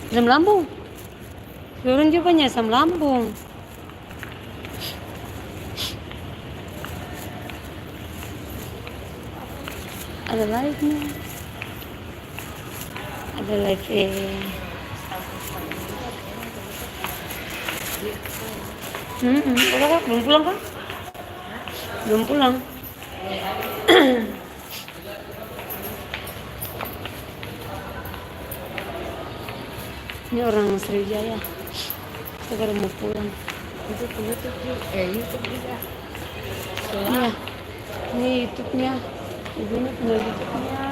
Asam lambung. Turun juga punya asam lambung. Ada live-nya. Ada live-nya. Kakak belum pulang kan? Belum pulang. Ini orang Sriwijaya. Kita baru mau pulang. YouTube juga. Iya. Ini YouTube-nya. Ibunya punya YouTube-nya.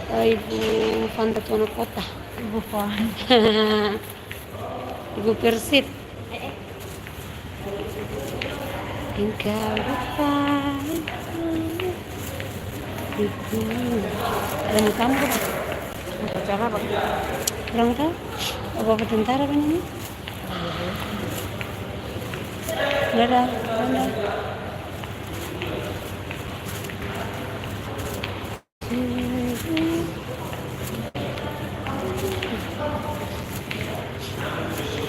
Ibu Fanta Tuana Kota. Ibu Fan. Ibu Persib. Engkau lupa itu. Ada di kampung. Acara apa? Kurang tahu. Apa tentara kan ini? Nggak ada.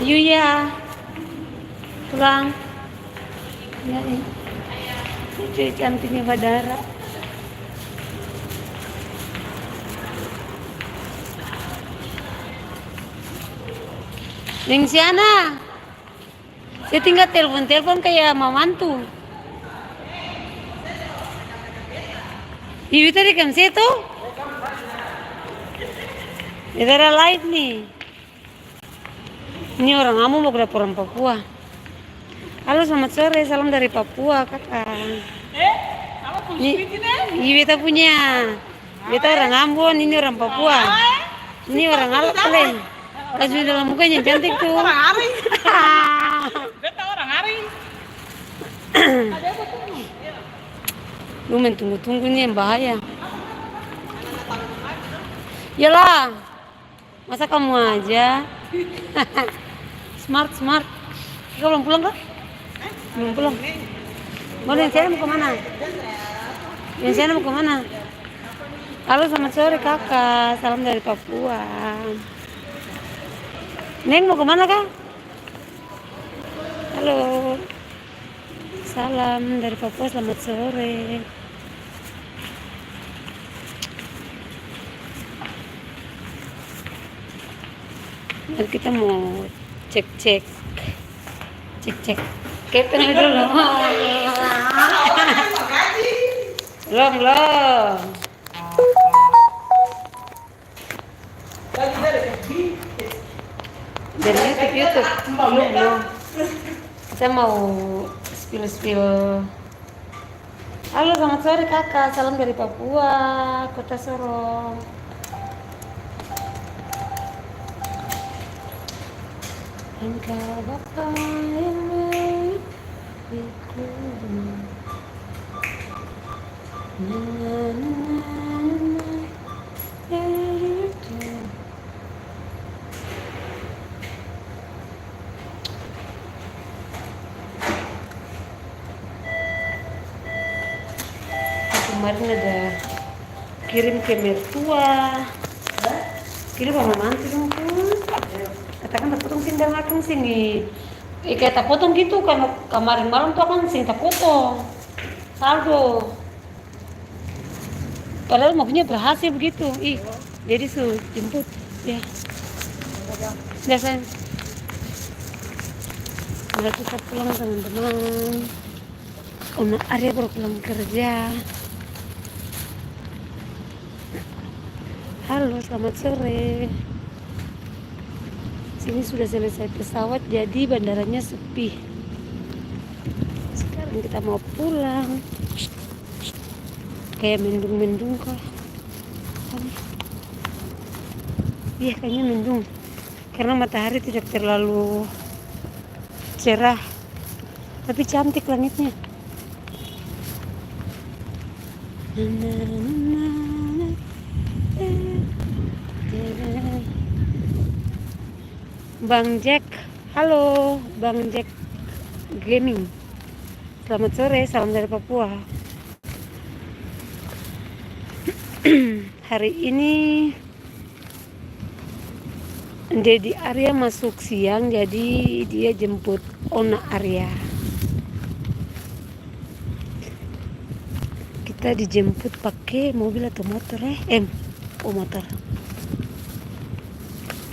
Yuya pulang ya, ini cantiknya Badara. Neng Siana, saya tinggal telepon kayak mau mantu. Ibu tadi kan situ, itu ada live nih. Ini orang kamu mau ke orang Papua. Halo, selamat sore, salam dari Papua, kakak. Ini beta punya. Beta orang Ambon, ini orang Papua. Ini orang Alpen. Kasih dalam mukanya cantik tuh. Orang Ari. Beta orang Ari. Lu main tunggu-tunggu nih yang bahaya. Yalah, masa kamu aja. Smart. Kau belum pulang kah? Belum pulang. Mau yang sana mau kemana? Yang sana mau kemana? Halo, selamat sore kakak, salam dari Papua. Neng mau kemana kak? Halo, salam dari Papua, selamat sore. Mari kita mau cek Kevin dulu. Belum. Dari YouTube. Belum. Saya mau spill. Halo, selamat sore kakak, salam dari Papua, Kota Sorong. Engkau Bapa yang baikku. Kemarin ada kirim ke mertua. Kirim sama mantu dong tuh. Katakan tak potong sindang akan sini. Kayak tak potong gitu kan kemarin malam tuh kan sing tak potong. Saldo. Padahal maksudnya berhasil begitu. Jadi jemput ya. Biasanya. Udah kita pulang teman-teman. Oma Arya baru pulang kerja. Halo, selamat sore. Sini sudah selesai pesawat, jadi bandaranya sepi. Sekarang kita mau pulang. Kayak mendung kah? Iya, kayaknya mendung. Karena matahari tidak terlalu cerah, tapi cantik langitnya. Bang Jack, halo Bang Jack Gaming. Selamat sore, salam dari Papua. Hari ini Dedi Arya masuk siang, jadi dia jemput Ona Arya. Kita dijemput pakai mobil atau motor motor.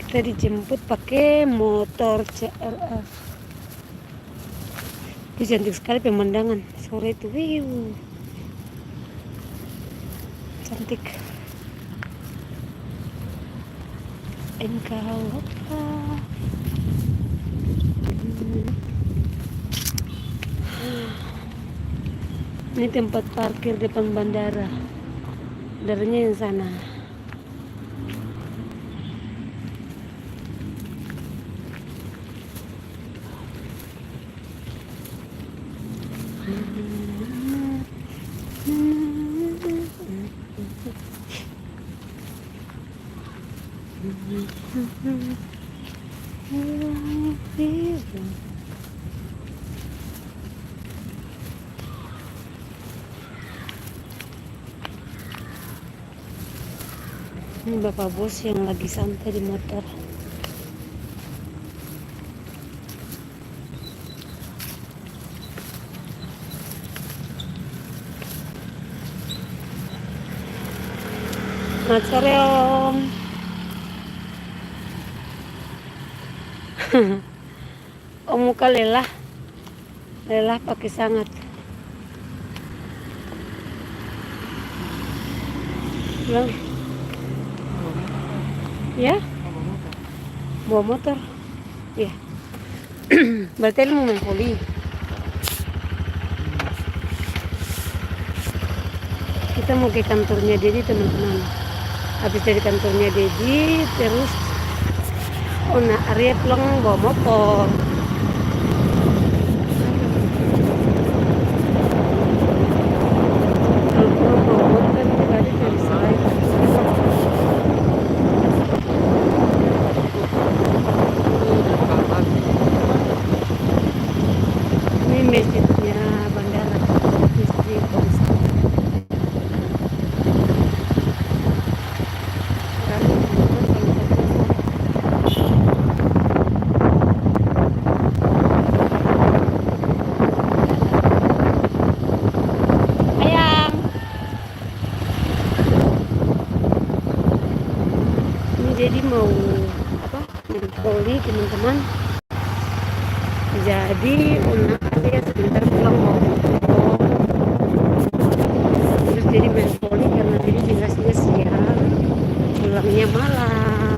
Kita dijemput pakai motor CRF. Itu cantik sekali pemandangan sore itu. Cantik. Engkau apa? Ini tempat parkir depan bandara. Bandaranya yang sana. Ini bapak bos yang lagi santai di motor. Selamat sore Om. Om muka lelah pakai sangat. Bilang, ya? Bawa motor? Ya. Berarti lu mau main voli. Kita mau ke kantornya Dedi teman-teman. Habis dari kantornya Dedi, terus Ona Arya pulang bawa motor. Kalau pulang bawa motor kan tadi dari selain. Ini masjidnya bandara, masjid Bangsa. Jadi mau voli teman-teman. Jadi Ona Arya sebentar pulang mau motor. Terus jadi main voli karena jadi jelasnya siang, pulangnya malam.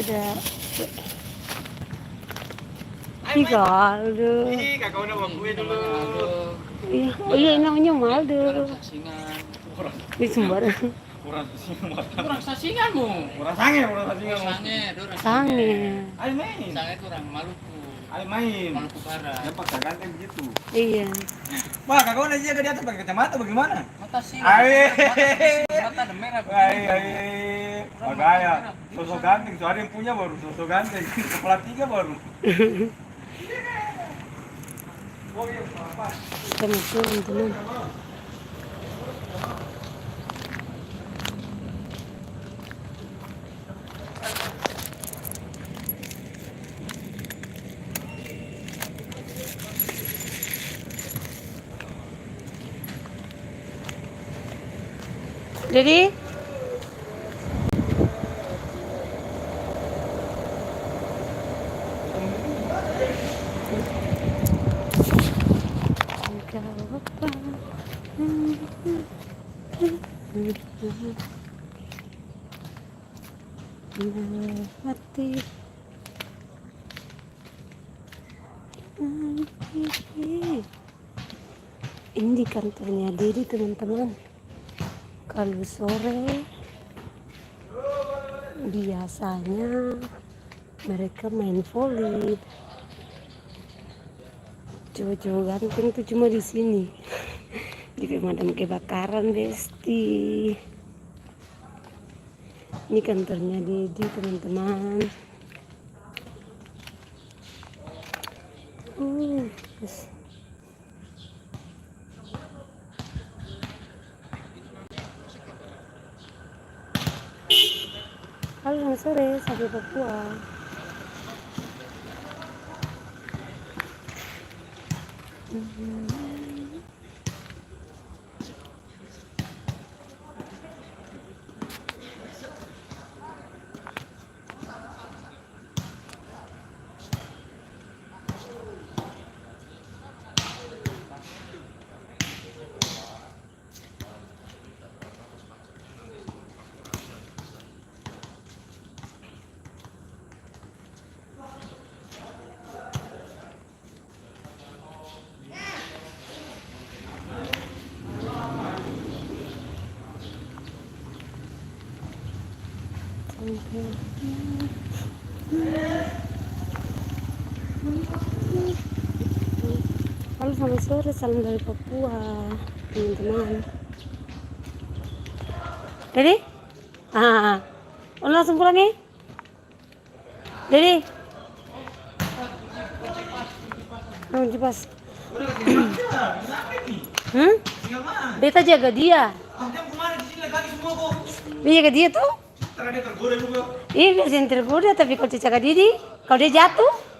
Ada Maldo. Kakak udah bawa kue dulu. Iya, oh iya namanya Maldo. Ini sembarang. Kurang sasinganmu. Kurang sange. Sange. Ayo main. Sange kurang Maluku. Ayo main. Maluku Barat. Ya paksa ganteng begitu. Iya. Wah, kakak udah jaga di atas pakai kacamata bagaimana? Mata sih. Ayo. Mata ada merah. Ayo. Makanya sosok ganteng. Soalnya yang punya baru sosok ganteng. Kepala 3 baru. Kita masuk teman. Jadi hati ini di kantornya Dedi teman-teman. Kalau sore Biasanya mereka main voli. Cowok-cowok ganteng tuh cuma di sini. Di pemadam kebakaran, Besti. Ini kantornya Dedi, teman-teman. Yes. Halo, selamat sore, sampai Papua. Halo, selamat sore, salam dari Papua, teman-teman. Dedi? Langsung pulang nih? Dedi? Jepas. Beta jaga dia. Dia jaga dia tuh? Iya, biasa yang tergoda, tapi kalau dia jaga diri, kalau dia jatuh?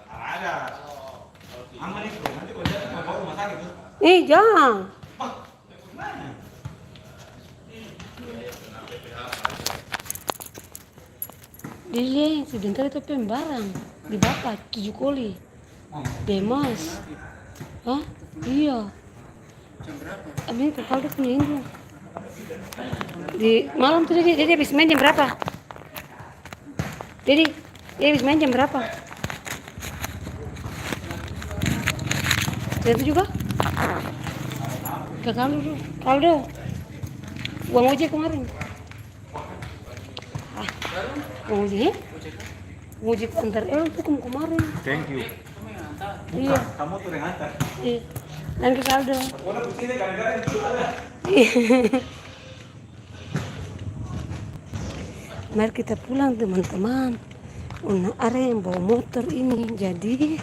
Jangan. Dia sebentar itu pembarang di Bapak 7 koli. Demas. Hah? Iya. Abis itu kalau dia punya ini. Di malam tuh dia habis main jam berapa? Jadi dia habis main jam berapa? Dan itu juga? Ke Kaldo. Uang ojek kemarin. Uang ojek? Uang ojek antar tuh kemarin. Thank you. Iya. Kamu tuh yang antar. Iya. Dan ke Kaldo. Orang begini gara-gara itu ada. Mari kita pulang, teman-teman. Ada yang bawa motor ini, jadi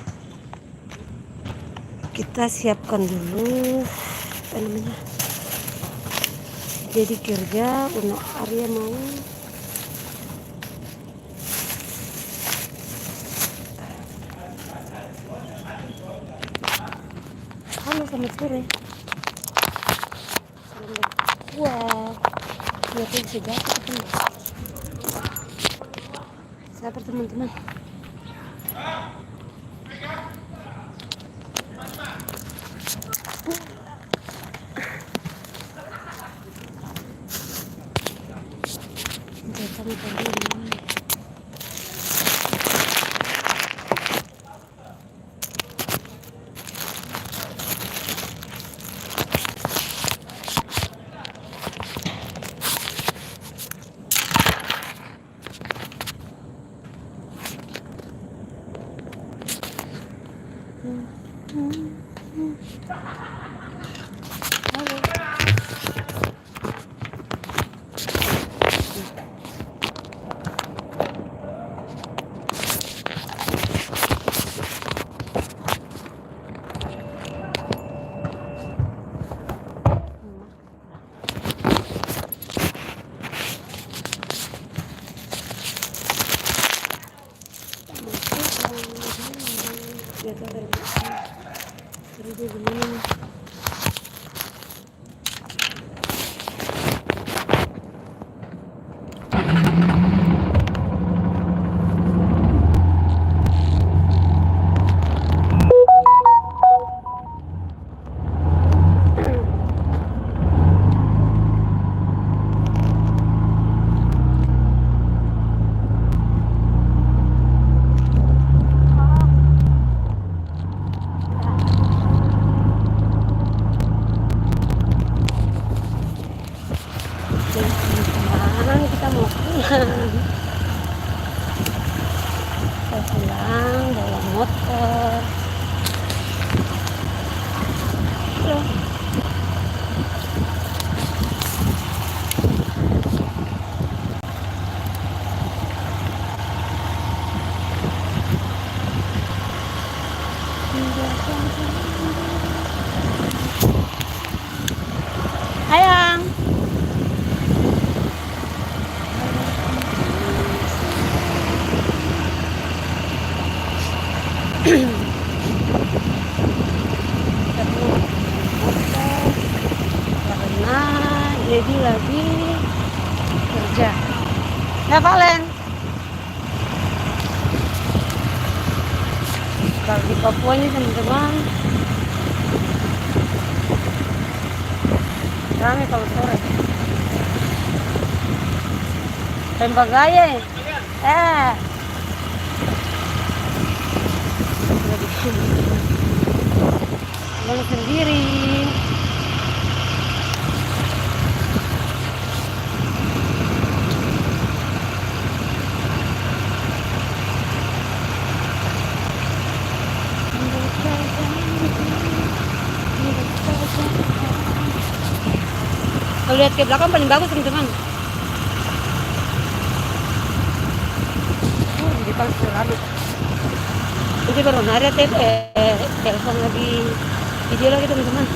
kita siapkan dulu apa namanya. Jadi kerja, Arya mau. Halo, selamat sore. Wah, lihat bisa jatuh kan? Sabar teman-teman. Kita mau pulang. pulang bawa motor. Loh. Ayang. Karena jadi lagi kerja. Ya Valen. Kalau di Papua ini teman-teman rame kalau sore. Tembak gaya. Pulang sendiri. Kalau lihat ke belakang paling bagus teman-teman. Di tahun selalu. Jadi baru hari telepon lagi video lagi teman-teman.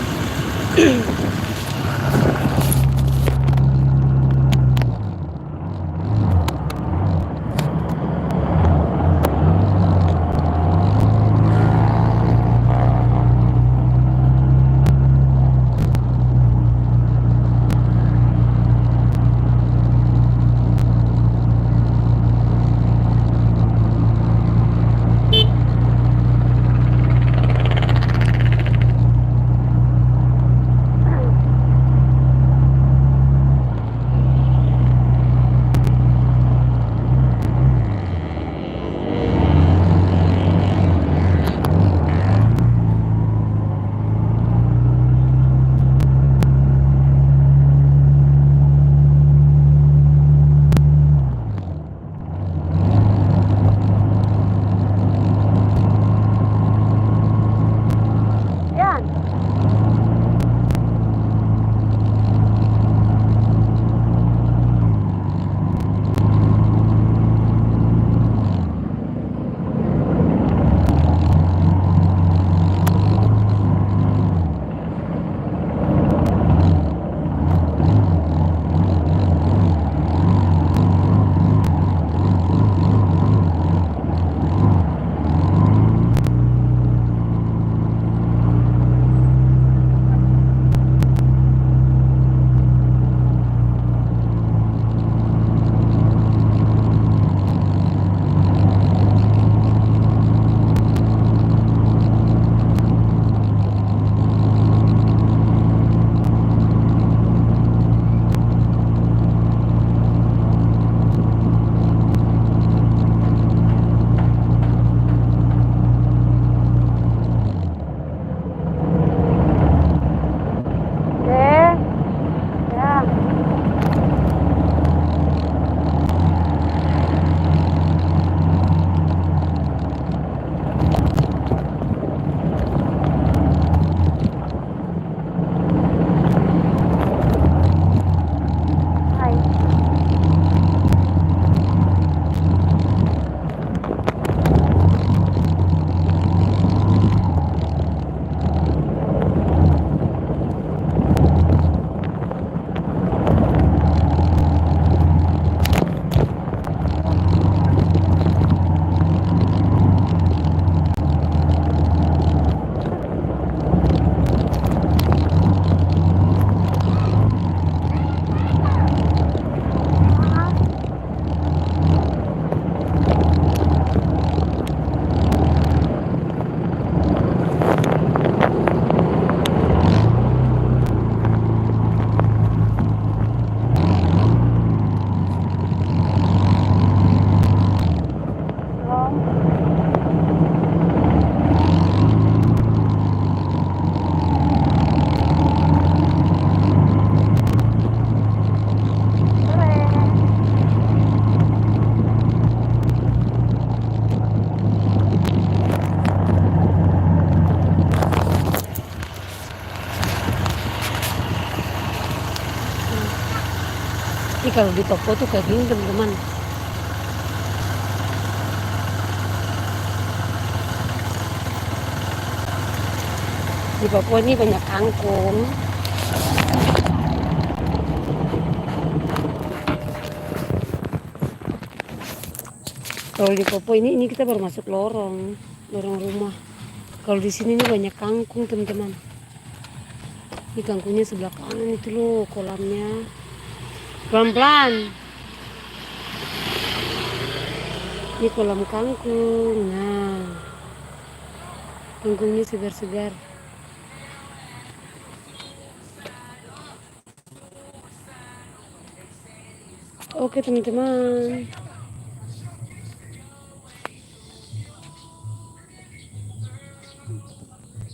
kalau di Papua tuh kayak gini teman-teman. Di Papua ini banyak kangkung. Kalau di Papua ini kita baru masuk lorong rumah. Kalau di sini ini banyak kangkung teman-teman. Ini kangkungnya sebelah kanan itu loh kolamnya. Pelan-pelan. Ini kolam kangkung. Nah, kangkungnya segar-segar. Oke teman-teman.